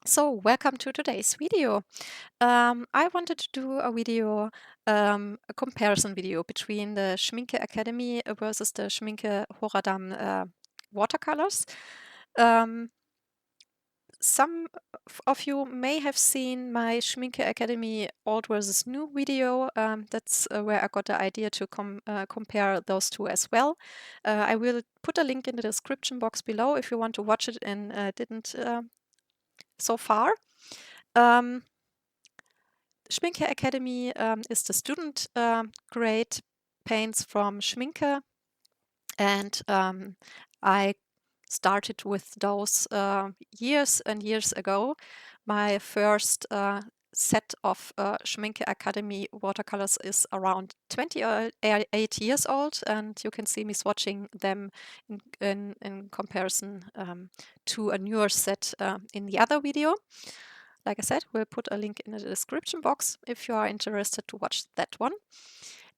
So, welcome to today's video. I wanted to do a video, a comparison video between the Schmincke Akademie versus the Schmincke Horadam watercolors. Some of you may have seen my Schmincke Akademie old versus new video. That's where I got the idea to compare those two as well. I will put a link in the description box below if you want to watch it and didn't so far. Schmincke Academy is the student grade paints from Schmincke, and I started with those years and years ago. My first set of Schmincke Academy watercolors is around 28 years old, and you can see me swatching them in comparison to a newer set in the other video. Like I said, we'll put a link in the description box if you are interested to watch that one.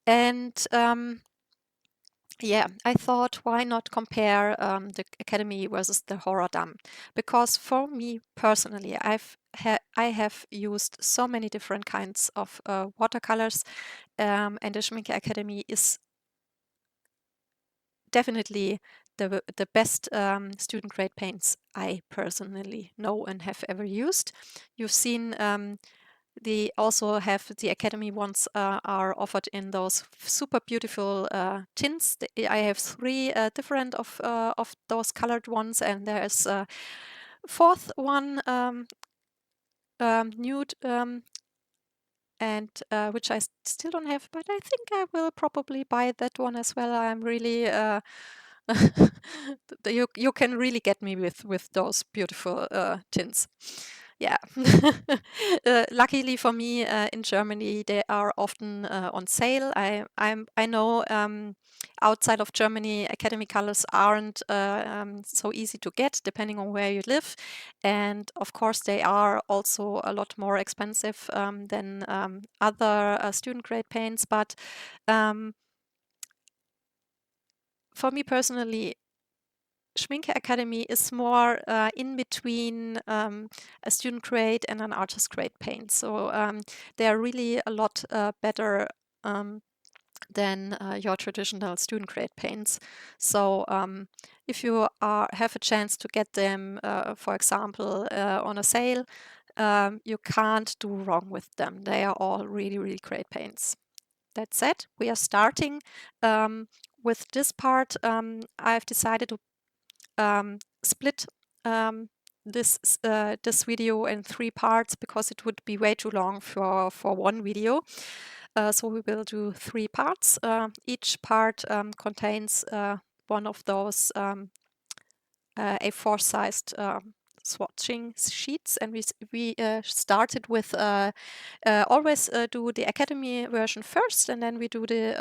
And yeah, I thought, why not compare the Academy versus the Horadam? Because for me personally, I have used so many different kinds of watercolors, and the Schmincke Academy is definitely the best student grade paints I personally know and have ever used. You've seen they also have the Academy ones are offered in those super beautiful tints. I have three different of those colored ones, and there is a fourth one, nude, and which I still don't have, but I think I will probably buy that one as well. I'm really you can really get me with those beautiful tints. Yeah. Luckily for me, in Germany, they are often on sale. I know outside of Germany, Academy colors aren't so easy to get, depending on where you live, and of course they are also a lot more expensive than other student grade paints. But for me personally, Schmincke Academy is more in between a student grade and an artist grade paint. So they are really a lot better than your traditional student grade paints. So if you have a chance to get them, for example, on a sale, you can't do wrong with them. They are all really, really great paints. That said, we are starting with this part. I've decided to split this video in three parts because it would be way too long for one video. So we will do three parts. Each part contains one of those A4-sized swatching sheets, and we started with always do the Academy version first, and then we do the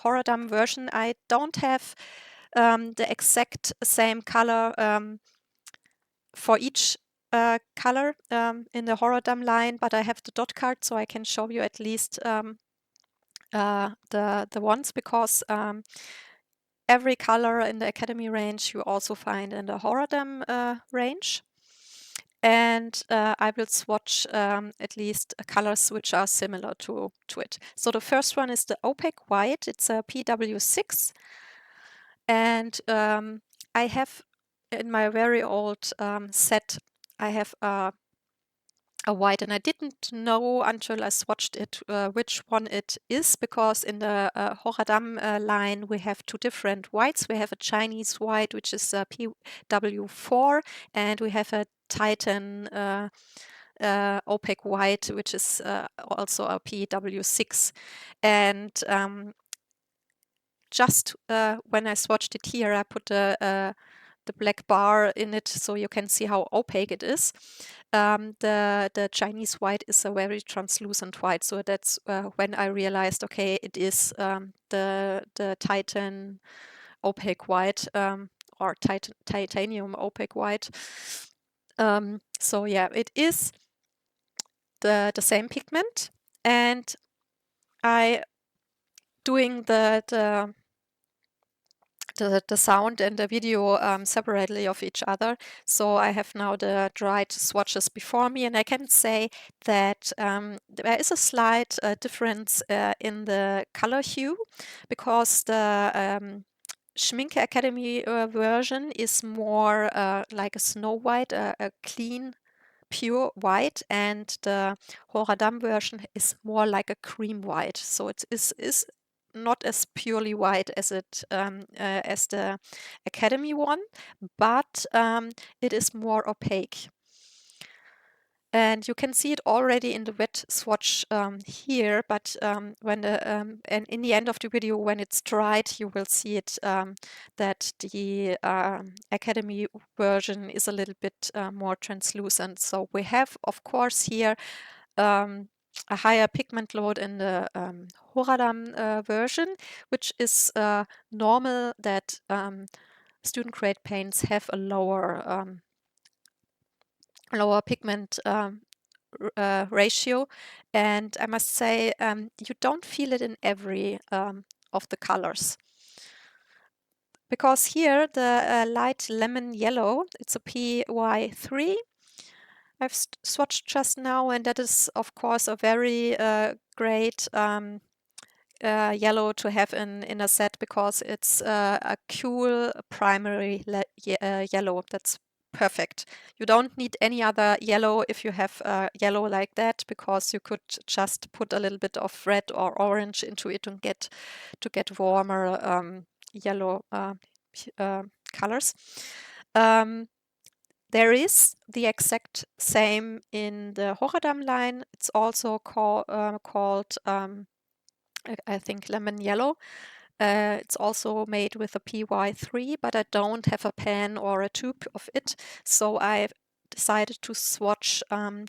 Horadam version. I don't have the exact same color for each color in the Horadam line, but I have the dot card, so I can show you at least the ones, because every color in the Academy range you also find in the Horadam range. And I will swatch at least colors which are similar to it. So the first one is the opaque white. It's a PW6. And I have in my very old set, I have a white, and I didn't know until I swatched it which one it is, because in the Horadam line we have two different whites. We have a Chinese white, which is a PW4, and we have a Titan opaque white, which is also a PW6. And just when I swatched it here, I put the black bar in it so you can see how opaque it is. The Chinese white is a very translucent white, so that's when I realized, okay, it is the Titan opaque white, or titanium opaque white. So yeah, it is the same pigment, and I doing the the sound and the video separately of each other. So I have now the dried swatches before me, and I can say that there is a slight difference in the color hue, because the Schmincke Academy version is more like a snow white, a clean, pure white, and the Horadam version is more like a cream white. So it is not as purely white as as the Academy one, but it is more opaque. And you can see it already in the wet swatch here, but and in the end of the video, when it's dried, you will see it that the Academy version is a little bit more translucent. So we have, of course, here a higher pigment load in the Horadam version, which is normal that student grade paints have a lower pigment ratio, and I must say you don't feel it in every of the colors, because here the light lemon yellow, it's a PY3 I've swatched just now, and that is of course a very great yellow to have in a set, because it's a cool primary yellow. That's perfect. You don't need any other yellow if you have yellow like that, because you could just put a little bit of red or orange into it and get warmer yellow colors. There is the exact same in the Horadam line. It's also called I think lemon yellow. It's also made with a PY3, but I don't have a pan or a tube of it. So I decided to swatch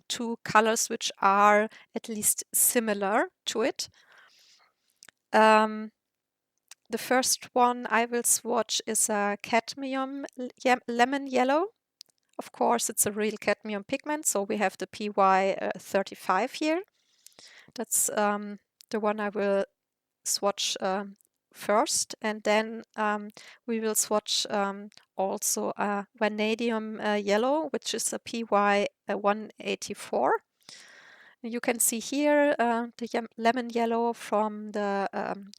two colors which are at least similar to it. The first one I will swatch is a cadmium lemon yellow. Of course, it's a real cadmium pigment, so we have the PY35 here. That's the one I will swatch first, and then we will swatch also a vanadium yellow, which is a PY 184. You can see here the lemon yellow from the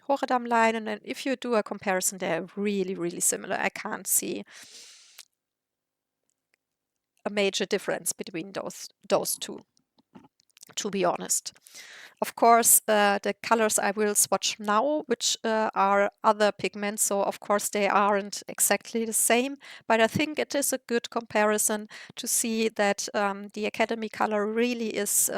Horadam line, and then if you do a comparison, they're really, really similar. I can't see a major difference between those two, to be honest. Of course, the colors I will swatch now, which are other pigments, so of course they aren't exactly the same, but I think it is a good comparison to see that the Academy color really is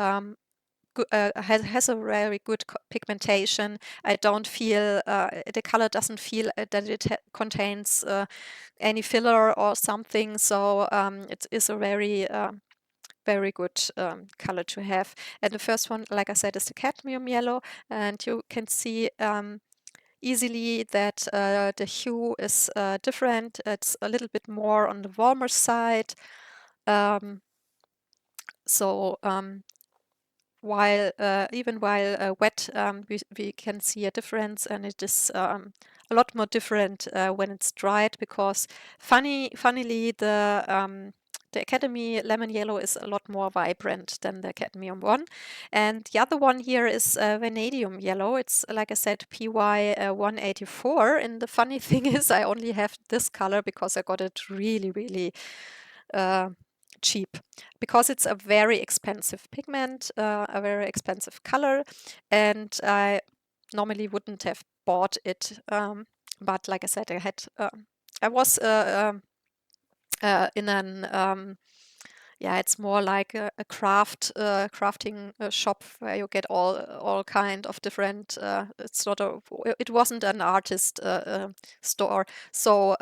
has a very good pigmentation. I don't feel the color doesn't feel that it contains any filler or something, so it is a very good color to have. And the first one, like I said, is the cadmium yellow, and you can see easily that the hue is different. It's a little bit more on the warmer side. So while even while wet, we can see a difference, and it is a lot more different when it's dried, because funnily the Academy lemon yellow is a lot more vibrant than the cadmium one. And the other one here is vanadium yellow. It's, like I said, PY 184. And the funny thing is I only have this color because I got it really, really cheap, because it's a very expensive pigment, a very expensive color, and I normally wouldn't have bought it. But like I said, I was in an yeah, it's more like a crafting shop where you get all kind of different. It's not it wasn't an artist store, so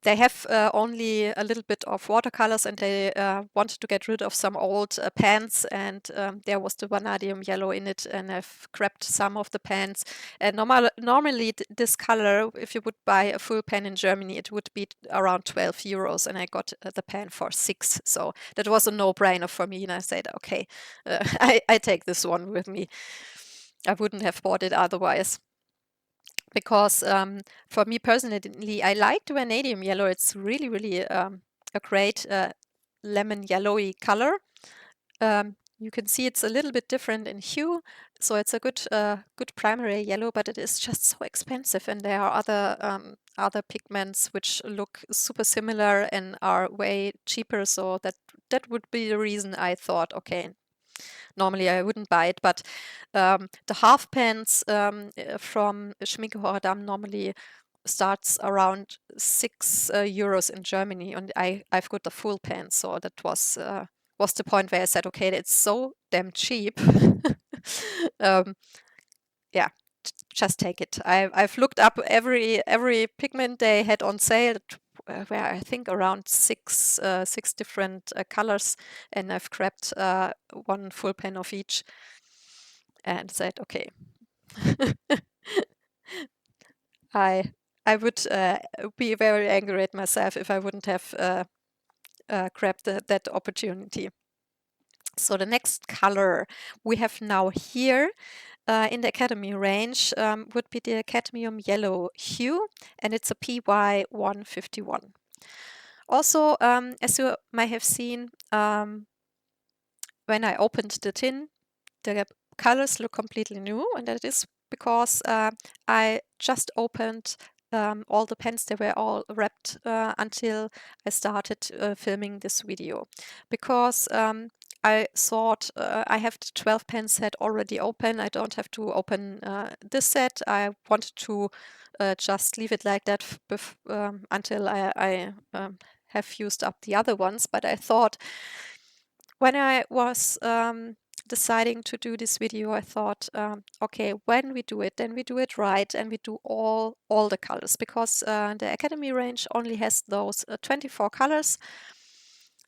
they have only a little bit of watercolors, and they wanted to get rid of some old pans, and there was the vanadium yellow in it, and I've grabbed some of the pans. And normally this color, if you would buy a full pan in Germany, it would be around 12 euros, and I got the pan for 6. So that was a no-brainer for me, and I said, okay, I take this one with me. I wouldn't have bought it otherwise. because for me personally, I like the vanadium yellow. It's really, really a great lemon yellowy color. You can see it's a little bit different in hue, so it's a good primary yellow, but it is just so expensive, and there are other pigments which look super similar and are way cheaper. So that would be the reason I thought, okay, normally I wouldn't buy it, but the half pans from Schmincke Horadam normally starts around 6 euros in Germany, and I've got the full pan, so that was the point where I said, okay, it's so damn cheap. um, yeah, just take it. I've looked up every pigment they had on sale, where I think around six different colors, and I've grabbed one full pan of each and said, okay, I I would be very angry at myself if I wouldn't have grabbed that opportunity. So the next color we have now here in the Academy range would be the cadmium yellow hue, and it's a PY 151. Also, as you might have seen, when I opened the tin, the colors look completely new, and that is because I just opened all the pens. They were all wrapped until I started filming this video, because I thought I have the 12 pen set already open. I don't have to open this set. I wanted to just leave it like that until I have used up the other ones. But I thought, when I was deciding to do this video, I thought, okay, when we do it, then we do it right, and we do all the colors, because the Academy range only has those 24 colors,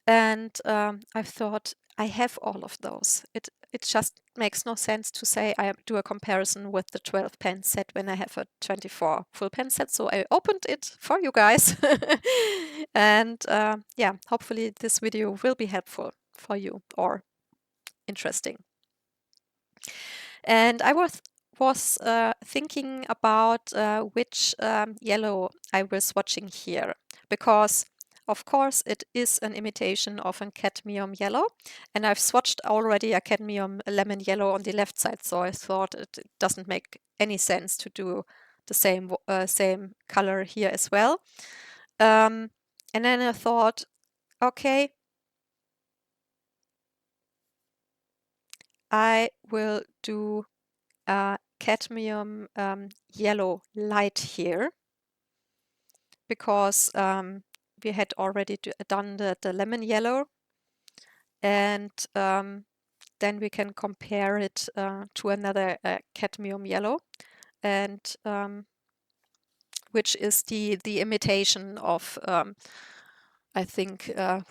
and I thought, I have all of those. It just makes no sense to say I do a comparison with the 12 pen set when I have a 24 full pen set. So I opened it for you guys, and yeah, hopefully this video will be helpful for you or interesting. And I was thinking about which yellow I was swatching here, because of course it is an imitation of a cadmium yellow, and I've swatched already a cadmium lemon yellow on the left side, so I thought it doesn't make any sense to do the same color here as well. And then I thought, okay, I will do cadmium yellow light here, because we had already done the lemon yellow, and then we can compare it to another cadmium yellow, and which is the imitation of I think the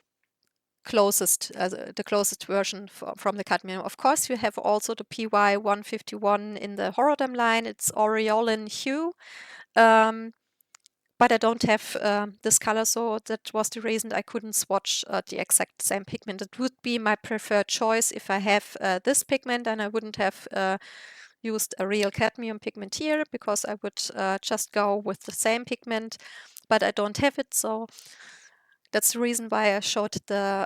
closest version from the cadmium. Of course, you have also the PY 151 in the Horadam line. It's aureolin hue. But I don't have this color, so that was the reason I couldn't swatch the exact same pigment. It would be my preferred choice if I have this pigment, and I wouldn't have used a real cadmium pigment here, because I would just go with the same pigment, but I don't have it, so that's the reason why I showed the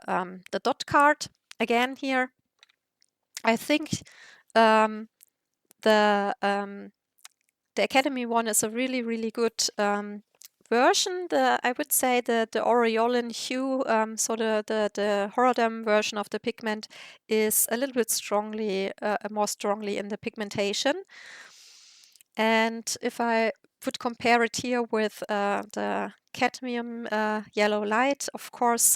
dot card again here. I think the Academy one is a really, really good version. I would say the aureolin hue, so the Horadam version of the pigment, is a little bit more strongly in the pigmentation. And if I would compare it here with the cadmium yellow light, of course,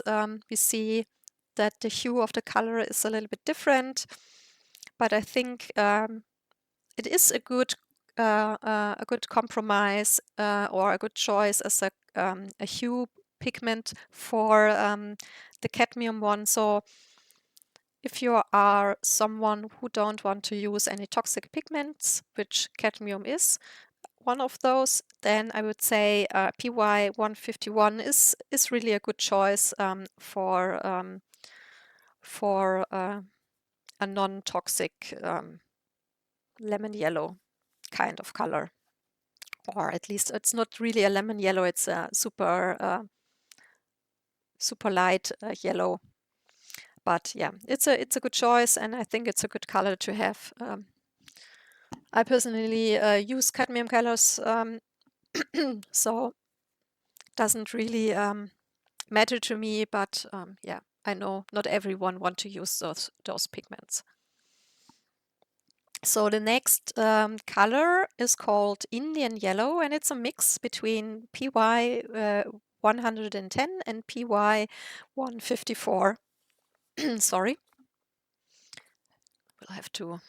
we see that the hue of the color is a little bit different. But I think it is a good compromise or a good choice as a hue pigment for the cadmium one. So if you are someone who don't want to use any toxic pigments, which cadmium is one of those, then I would say PY 151 is really a good choice for a non-toxic lemon yellow kind of color. or at least it's not really a lemon yellow, it's a super light yellow. But yeah, it's a good choice, and I think it's a good color to have. I personally use cadmium colors, so doesn't really matter to me. But yeah, I know not everyone want to use those pigments. So the next color is called Indian yellow, and it's a mix between PY 110 and PY 154. Sorry, we'll have to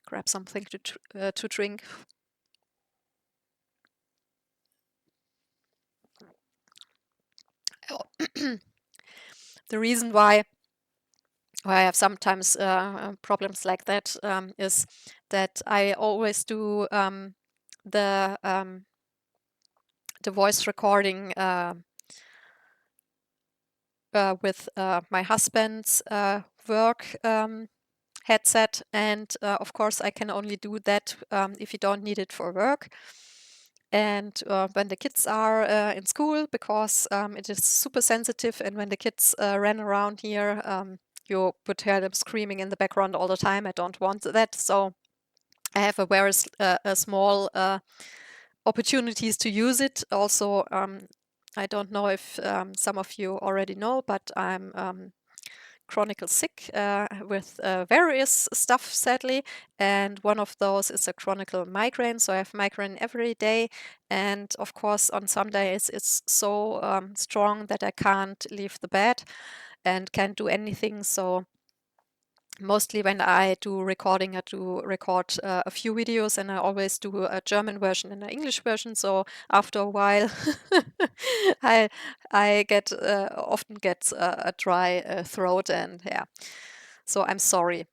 grab something to drink. Oh. The reason why I have sometimes problems like that is that I always do the voice recording with my husband's work headset, and of course I can only do that if you don't need it for work. And when the kids are in school, because it is super sensitive, and when the kids ran around here, you would hear them screaming in the background all the time. I don't want that, so I have a very a small opportunities to use it. Also, I don't know if some of you already know, but I'm chronicle sick with various stuff, sadly, and one of those is a chronicle migraine. So I have migraine every day, and of course on some days it's so strong that I can't leave the bed and can't do anything. So mostly when I do recording, I do record a few videos, and I always do a German version and an English version. So after a while, I get often get a dry throat, and yeah. So I'm sorry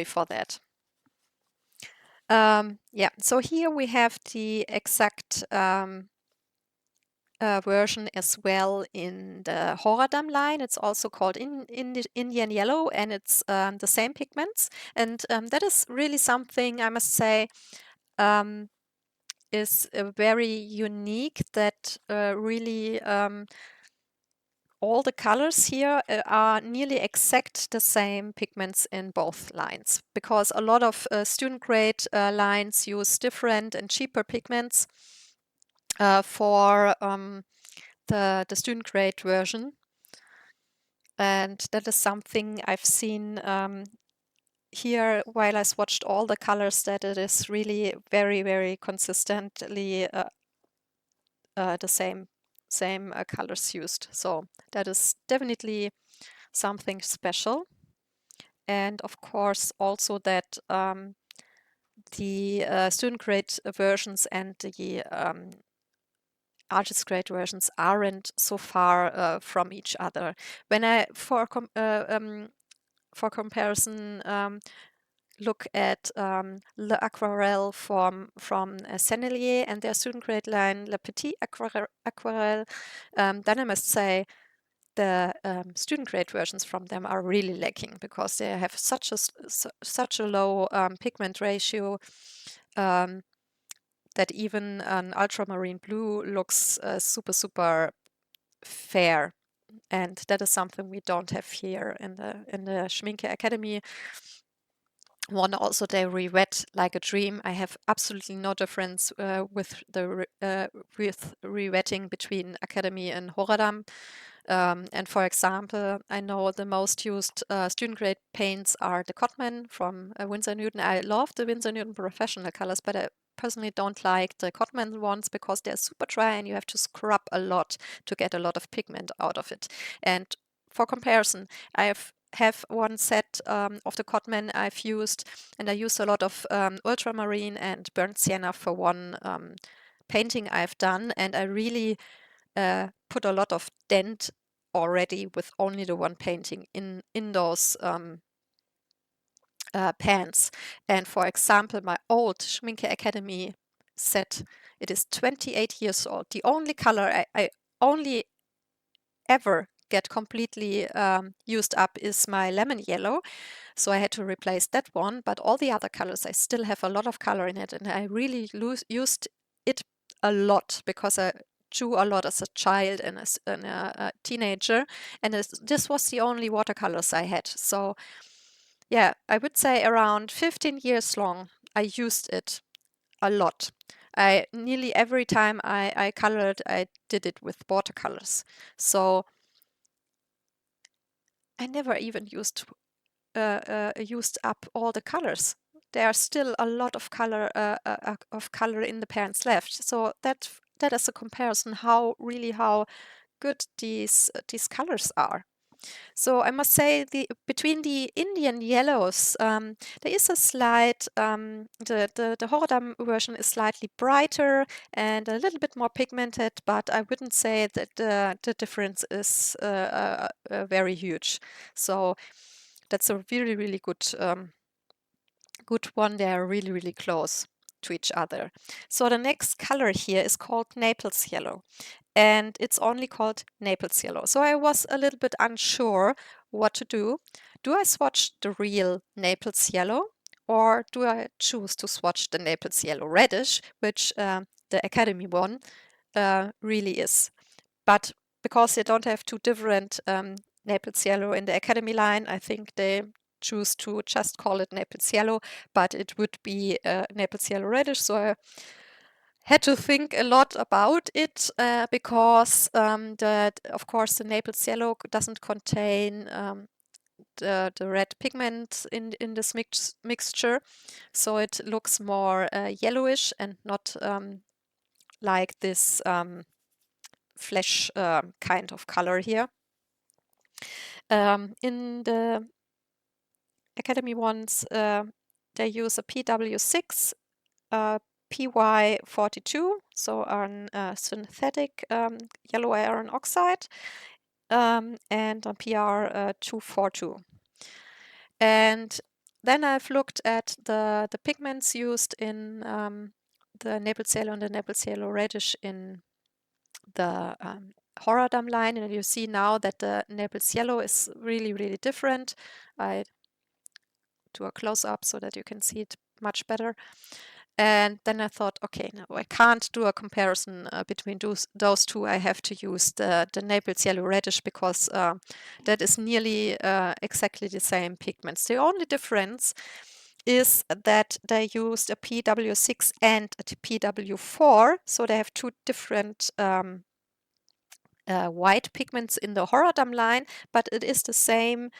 for that. Yeah. So here we have the exact version as well in the Horadam line. It's also called Indian yellow, and it's the same pigments. And that is really something, I must say, is very unique, that really all the colors here are nearly exact the same pigments in both lines, because a lot of student grade lines use different and cheaper pigments for the student grade version. And that is something I've seen here while I swatched all the colors, that it is really very, very consistently the same colors used. So that is definitely something special. And of course also that the student grade versions and the artist grade versions aren't so far from each other. When I, for comparison, look at Le Aquarelle from Sennelier and their student grade line Le Petit Aquarelle, then I must say the student grade versions from them are really lacking, because they have such a low pigment ratio that even an ultramarine blue looks super fair. And that is something we don't have here in the Schmincke Akademie. One also, they re-wet like a dream. I have absolutely no difference with re-wetting between Academy and Horadam. And for example, I know the most used student grade paints are the Cotman from Winsor Newton. I love the Winsor Newton professional colors, but I personally don't like the Cotman ones, because they're super dry and you have to scrub a lot to get a lot of pigment out of it. And for comparison, I have one set of the Cotman I've used, and I used a lot of ultramarine and burnt sienna for one painting I've done, and I really put a lot of dent already with only the one painting in those pans. And for example, my old Schmincke Academy set, it is 28 years old. The only color I only ever get completely used up is my lemon yellow. So I had to replace that one, but all the other colors, I still have a lot of color in it, and I really used it a lot because I drew a lot as a child and as a teenager, and this was the only watercolors I had. So yeah, I would say around 15 years long, I used it a lot. I nearly every time I colored, I did it with watercolors. So I never even used up all the colors. There are still a lot of color in the pans left. So that is a comparison how good these colors are. So I must say, between the Indian yellows, there is a slight, the Horadam version is slightly brighter and a little bit more pigmented, but I wouldn't say that the difference is very huge. So that's a really, really good one. They are really, really close to each other. So the next color here is called Naples yellow, and it's only called Naples yellow. So I was a little bit unsure what to do. Do I swatch the real Naples yellow, or do I choose to swatch the Naples yellow reddish, which the Academy one really is? But because they don't have two different Naples yellow in the Academy line, I think they choose to just call it Naples yellow, but it would be Naples yellow reddish. So I had to think a lot about it because of course, the Naples yellow doesn't contain the red pigment in this mixture, so it looks more yellowish and not like this flesh kind of color here. In the Academy ones, they use a PW6, PY42, so an synthetic yellow iron oxide, and a PR242. And then I've looked at the pigments used in the Naples yellow and the Naples yellow reddish in the Horadam line, and you see now that the Naples yellow is really, really different. I do a close-up so that you can see it much better. And then I thought, okay, no, I can't do a comparison between those two. I have to use the Naples yellow reddish because that is nearly exactly the same pigments. The only difference is that they used a PW6 and a PW4, so they have two different white pigments in the Horadam line, but it is the same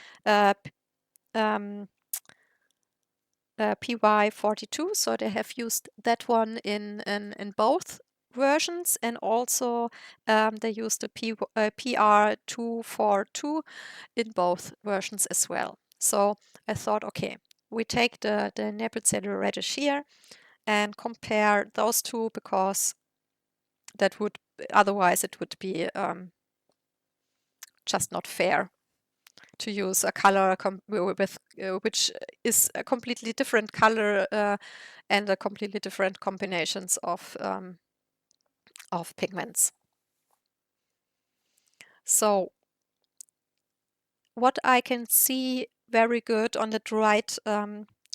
PY42, so they have used that one in both versions, and also they used the PR242 in both versions as well. So I thought, okay, we take the Naples yellow reddish here and compare those two, because that would otherwise it would be just not fair to use a color with which is a completely different color and a completely different combinations of pigments. So what I can see very good on the dried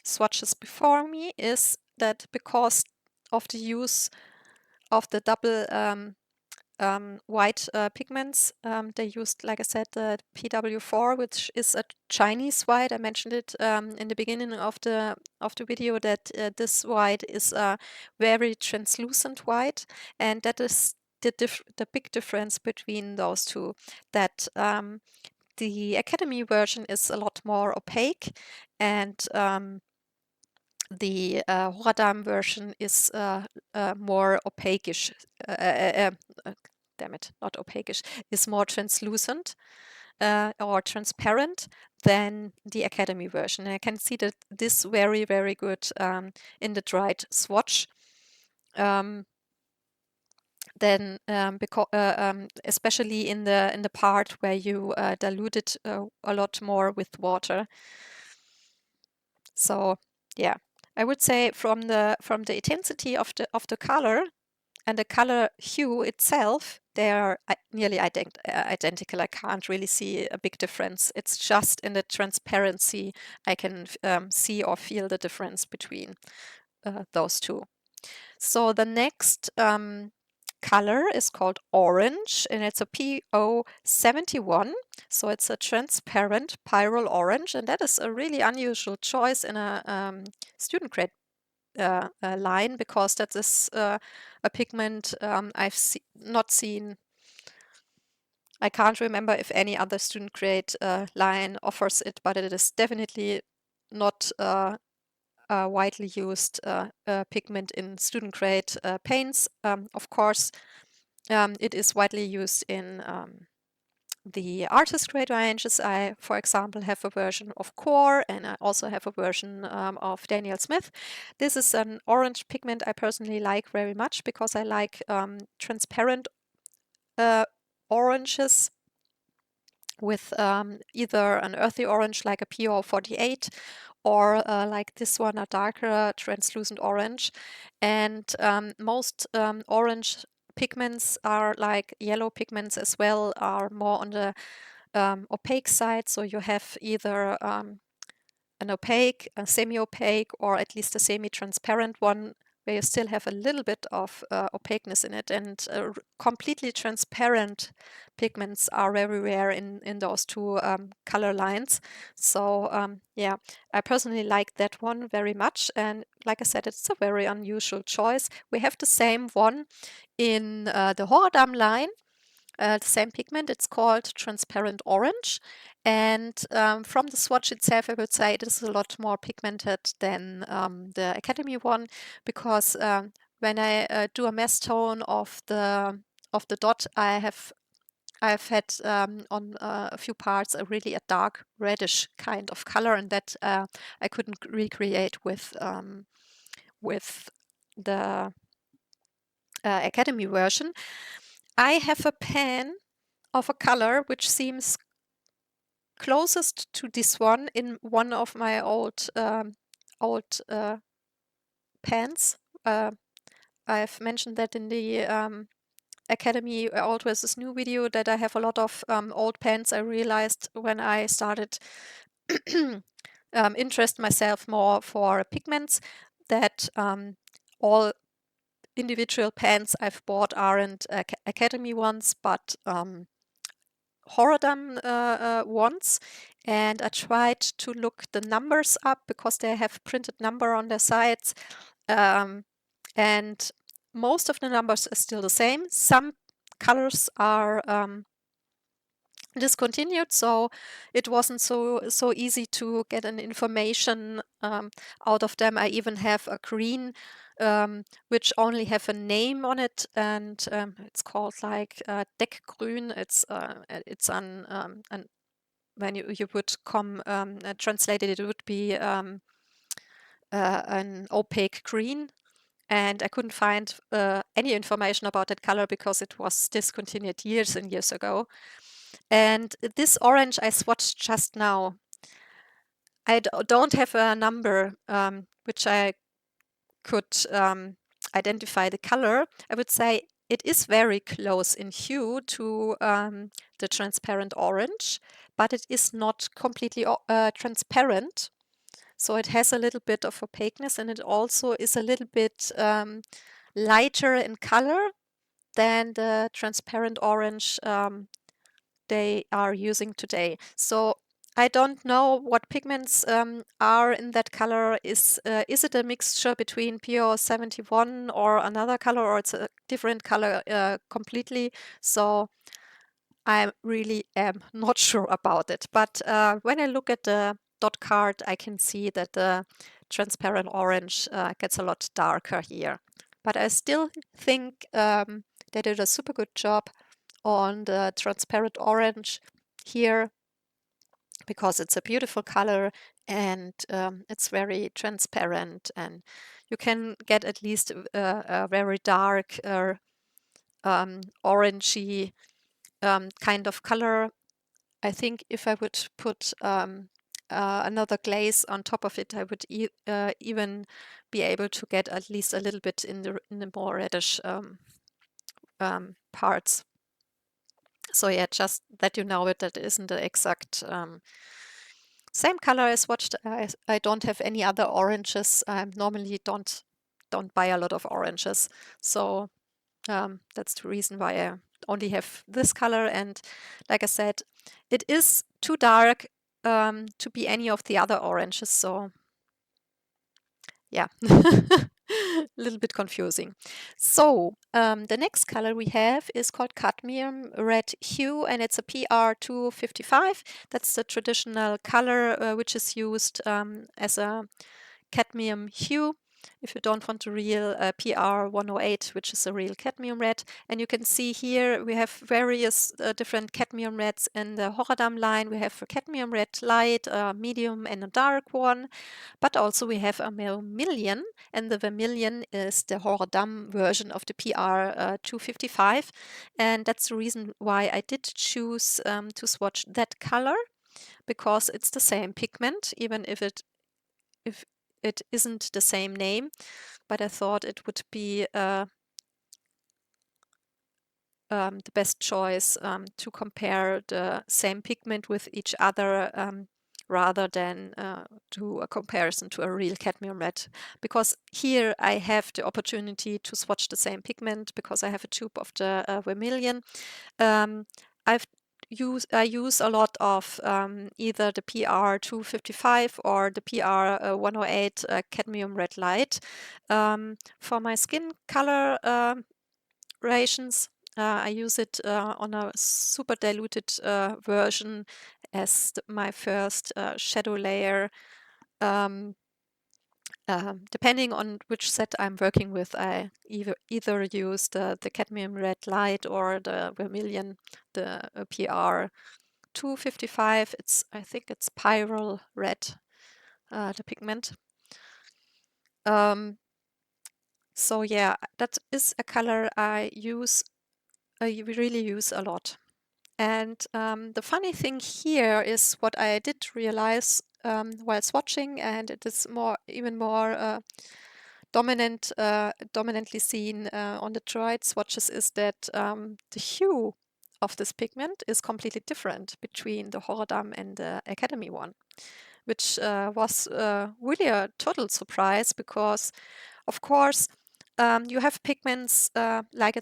swatches before me is that because of the use of the double white pigments, they used, like I said, the PW4, which is a Chinese white. I mentioned it in the beginning of the video that this white is a very translucent white, and that is the big difference between those two. That the Academy version is a lot more opaque, and the Horadam version is more opaquish. Damn it, not opaquish, is more translucent or transparent than the Academy version. And I can see that this very, very good in the dried swatch. Then, especially in the part where you dilute it a lot more with water. So yeah, I would say from the intensity of the color and the color hue itself, they are nearly identical. I can't really see a big difference. It's just in the transparency I can see or feel the difference between those two. So the next color is called orange, and it's a PO71. So it's a transparent pyrrole orange, and that is a really unusual choice in a student grade line, because that is a pigment I've not seen. I can't remember if any other student grade line offers it, but it is definitely not a widely used pigment in student grade paints. Of course, it is widely used in the artist grade ranges. I, for example, have a version of Core, and I also have a version of Daniel Smith. This is an orange pigment I personally like very much, because I like transparent oranges with either an earthy orange like a PO48, or like this one, a darker translucent orange. And most orange pigments are like yellow pigments as well, are more on the opaque side. So you have either an opaque, a semi-opaque, or at least a semi-transparent one, where you still have a little bit of opaqueness in it. And completely transparent pigments are very rare in those two color lines. So yeah, I personally like that one very much. And like I said, it's a very unusual choice. We have the same one in the Horadam line. The same pigment. It's called transparent orange. And from the swatch itself, I would say it is a lot more pigmented than the Academy one, because when I do a mass tone of the dot, I've had on a few parts a dark reddish kind of color, and that I couldn't recreate with the Academy version. I have a pan of a color which seems closest to this one in one of my old pans. I've mentioned that in the Academy old versus new video, that I have a lot of old pans. I realized when I started interest myself more for pigments, that all individual pans I've bought aren't Academy ones, but Horadam ones. And I tried to look the numbers up, because they have printed number on their sides. And most of the numbers are still the same. Some colors are discontinued, so it wasn't so easy to get an information out of them. I even have a green which only have a name on it, and it's called like Deckgrün. It's an when you would come translate it, it would be an opaque green. And I couldn't find any information about that color, because it was discontinued years and years ago. And this orange I swatched just now, I don't have a number which I could identify the color. I would say it is very close in hue to the transparent orange, but it is not completely transparent. So it has a little bit of opaqueness, and it also is a little bit lighter in color than the transparent orange they are using today. So I don't know what pigments are in that color. Is it a mixture between PO71 or another color, or it's a different color completely? So I really am not sure about it. But when I look at the dot card, I can see that the transparent orange gets a lot darker here. But I still think they did a super good job on the transparent orange here, because it's a beautiful color, and it's very transparent, and you can get at least a very dark orangey kind of color. I think if I would put another glaze on top of it, I would even be able to get at least a little bit in the more reddish parts. So yeah, just that you know it, that isn't the exact same color as swatched. I don't have any other oranges. I normally don't buy a lot of oranges. So that's the reason why I only have this color. And like I said, it is too dark to be any of the other oranges. So yeah, a little bit confusing. So the next color we have is called cadmium red hue, and it's a PR255. That's the traditional color which is used as a cadmium hue. If you don't want a real PR108, which is a real cadmium red. And you can see here we have various different cadmium reds in the Horadam line. We have a cadmium red light, a medium, and a dark one. But also we have a vermilion, and the vermilion is the Horadam version of the PR255. And that's the reason why I did choose to swatch that color, because it's the same pigment, even if it isn't the same name. But I thought it would be the best choice to compare the same pigment with each other, rather than do a comparison to a real cadmium red. Because here I have the opportunity to swatch the same pigment because I have a tube of the vermilion. I've I use a lot of either the PR255 or the PR108 cadmium red light for my skin color rations. I use it on a super diluted version as my first shadow layer. Um, Depending on which set I'm working with, I either use the cadmium red light or the vermilion, the PR255. I think it's pyrrole red, the pigment. So yeah, that is a color I really use a lot. And the funny thing here is what I did realize while swatching, and it is even more dominantly seen on the Droid swatches, is that the hue of this pigment is completely different between the Horadam and the Academy one, which was really a total surprise because, of course, you have pigments like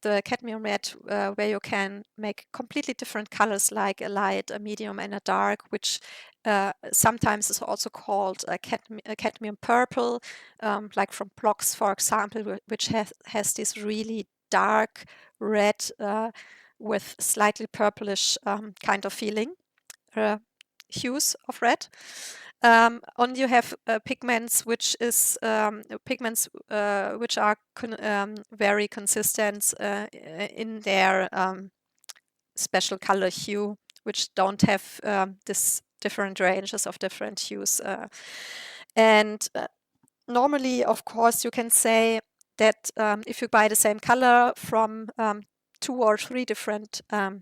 the cadmium red, where you can make completely different colors, like a light, a medium, and a dark, which sometimes is also called a cadmium purple, like from blocks, for example, which has this really dark red with slightly purplish kind of feeling. Hues of red. And you have pigments which are very consistent in their special color hue, which don't have this different ranges of different hues. And normally, of course, you can say that if you buy the same color from 2 or 3 different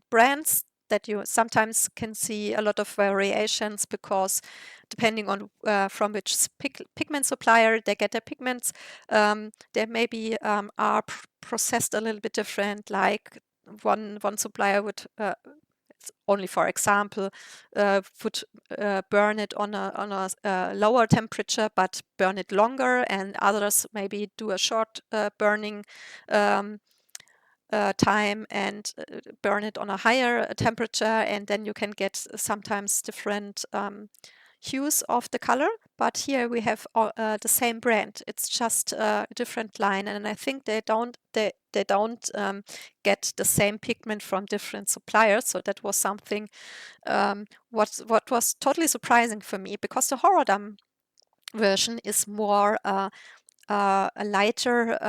brands, that you sometimes can see a lot of variations, because depending on from which pigment supplier they get their pigments, they maybe are processed a little bit different. Like one supplier would only for example, would burn it on a lower temperature, but burn it longer, and others maybe do a short burning time and burn it on a higher temperature, and then you can get sometimes different hues of the color. But here we have the same brand. It's just a different line, and I think they don't get the same pigment from different suppliers. So that was something what was totally surprising for me, because the Horadam version is more a lighter,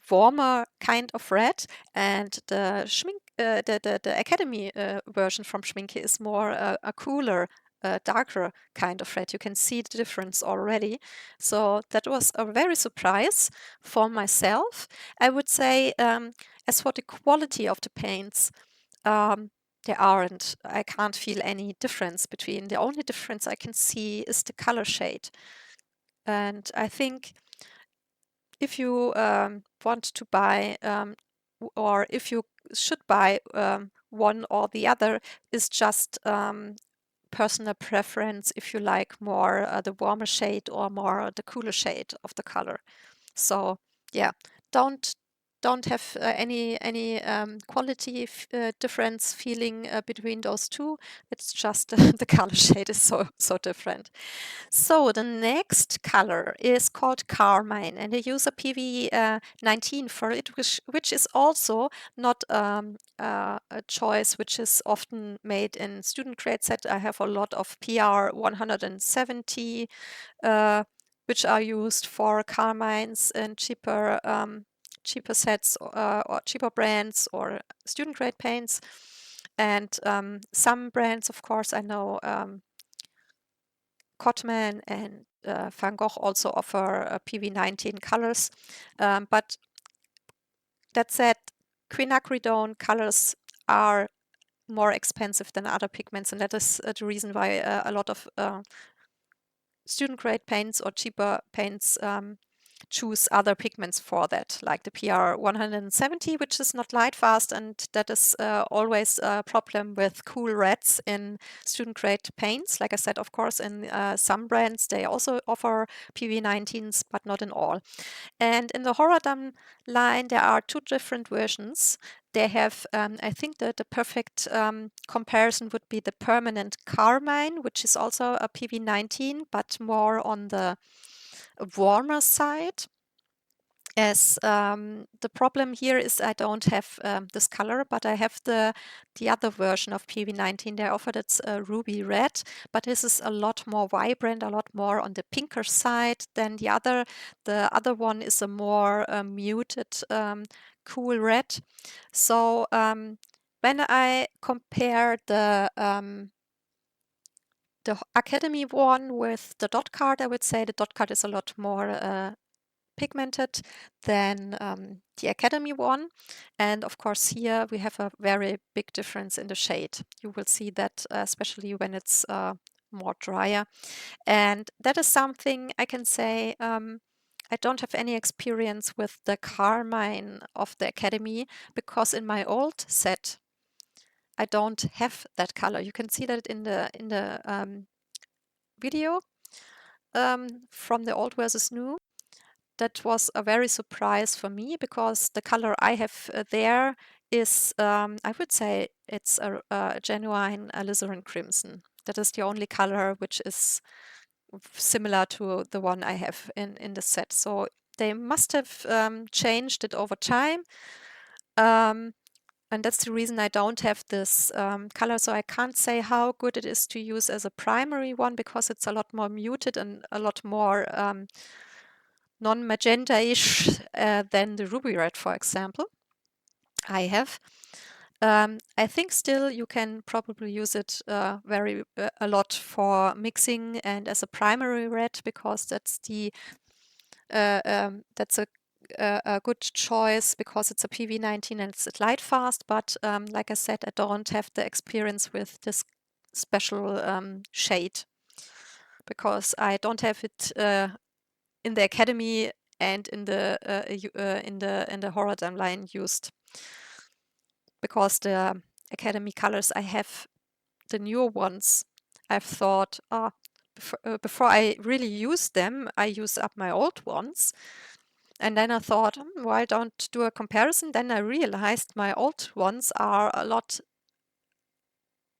warmer kind of red, and the Academy version from Schmincke is more a cooler, darker kind of red. You can see the difference already. So that was a very surprise for myself. I would say, as for the quality of the paints, there aren't. I can't feel any difference between. The only difference I can see is the color shade. And I think if you want to buy, or if you should buy one or the other is just personal preference, if you like more the warmer shade or more the cooler shade of the color. So yeah, don't have any quality difference feeling between those two. It's just the color shade is so different. So the next color is called carmine, and I use a PV 19 for it, which is also not a choice which is often made in student grade set. I have a lot of PR 170 which are used for carmines and cheaper sets or cheaper brands or student grade paints. And some brands, of course, I know Cotman and Van Gogh also offer PV19 colors. But that said, quinacridone colors are more expensive than other pigments, and that is the reason why a lot of student grade paints or cheaper paints choose other pigments for that, like the PR 170, which is not light fast, and that is always a problem with cool reds in student grade paints. Like I said, of course, in some brands they also offer PV19s, but not in all. And in the Horadam line, there are two different versions. They have, I think that the perfect comparison would be the permanent carmine, which is also a PV19, but more on the warmer side. As the problem here is I don't have this color, but I have the other version of PV19. They offered it's ruby red, but this is a lot more vibrant, a lot more on the pinker side than the other. The other one is a more muted, cool red. So when I compare the Academy one with the dot card, I would say the dot card is a lot more pigmented than the Academy one. And of course here we have a very big difference in the shade. You will see that especially when it's more drier. And that is something I can say I don't have any experience with the carmine of the Academy, because in my old set I don't have that color. You can see that in the video from the old versus new. That was a very surprise for me, because the color I have there is, I would say, it's a genuine alizarin crimson. That is the only color which is similar to the one I have in the set. So they must have changed it over time. And that's the reason I don't have this color. So I can't say how good it is to use as a primary one, because it's a lot more muted and a lot more non-magenta-ish than the ruby red, for example, I have. I think still you can probably use it a lot for mixing and as a primary red, because that's a good choice, because it's a PV19 and it's light fast. But like I said, I don't have the experience with this special shade, because I don't have it in the Academy and in the Horadam line used, because the Academy colors I have, the newer ones, I've thought, before I really use them, I use up my old ones. And then I thought, why don't do a comparison? Then I realized my old ones are a lot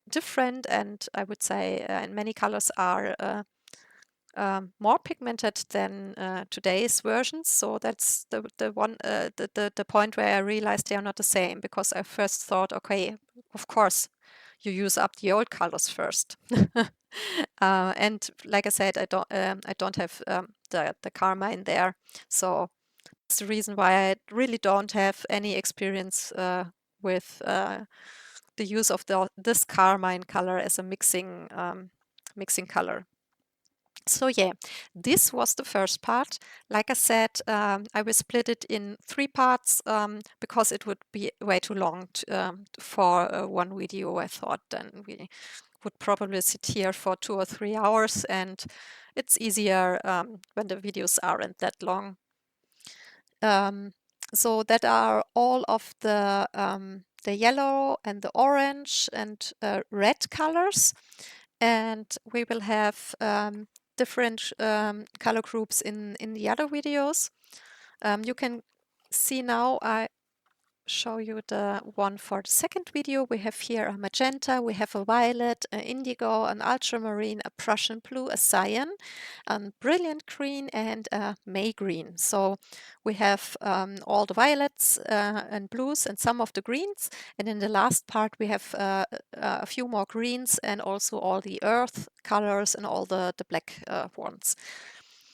different, and I would say in many colors are more pigmented than today's versions. So that's the point where I realized they are not the same, because I first thought, okay, of course you use up the old colors first. And like I said, I don't have the carmine there, so that's the reason why I really don't have any experience with the use of this carmine color as a mixing color. So yeah, this was the first part. Like I said, I will split it in 3 parts because it would be way too long for one video. I thought then we would probably sit here for 2 or 3 hours, and it's easier when the videos aren't that long. So that are all of the the yellow and the orange and red colors, and we will have different color groups in the other videos. You can see now I show you the one for the second video. We have here a magenta, we have a violet, an indigo, an ultramarine, a Prussian blue, a cyan, a brilliant green, and a May green. So we have all the violets and blues and some of the greens, and in the last part we have a few more greens and also all the earth colors and all the black ones.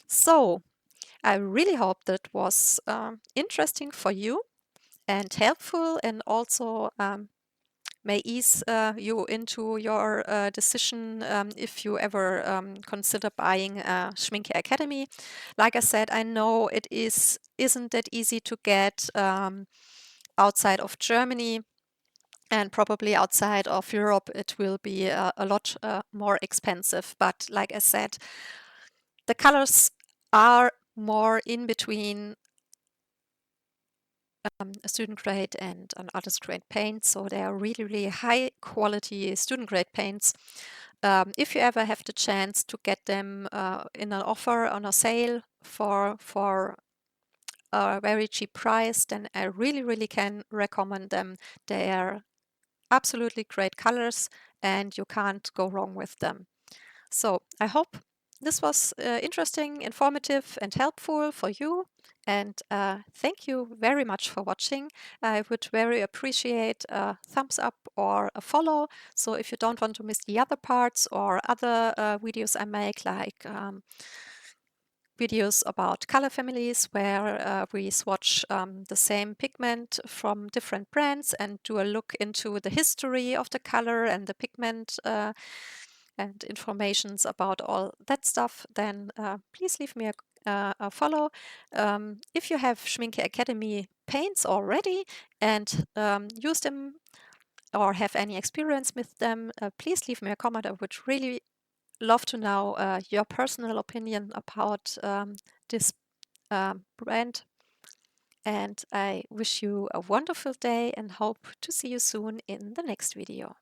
So I really hope that was interesting for you and helpful, and also may ease you into your decision if you ever consider buying a Schmincke Academy. Like I said, I know it isn't that easy to get outside of Germany, and probably outside of Europe it will be a lot more expensive. But like I said, the colors are more in between a student grade and an artist grade paint, so they are really, really high quality student grade paints. If you ever have the chance to get them in an offer on a sale for a very cheap price, then I really, really can recommend them. They are absolutely great colors and you can't go wrong with them. So I hope this was interesting, informative, and helpful for you. And thank you very much for watching. I would very appreciate a thumbs up or a follow. So if you don't want to miss the other parts or other videos I make, like videos about color families where we swatch the same pigment from different brands and do a look into the history of the color and the pigment and informations about all that stuff, then please leave me a follow. If you have Schmincke Academy paints already and use them or have any experience with them, please leave me a comment. I would really love to know your personal opinion about this brand. And I wish you a wonderful day and hope to see you soon in the next video.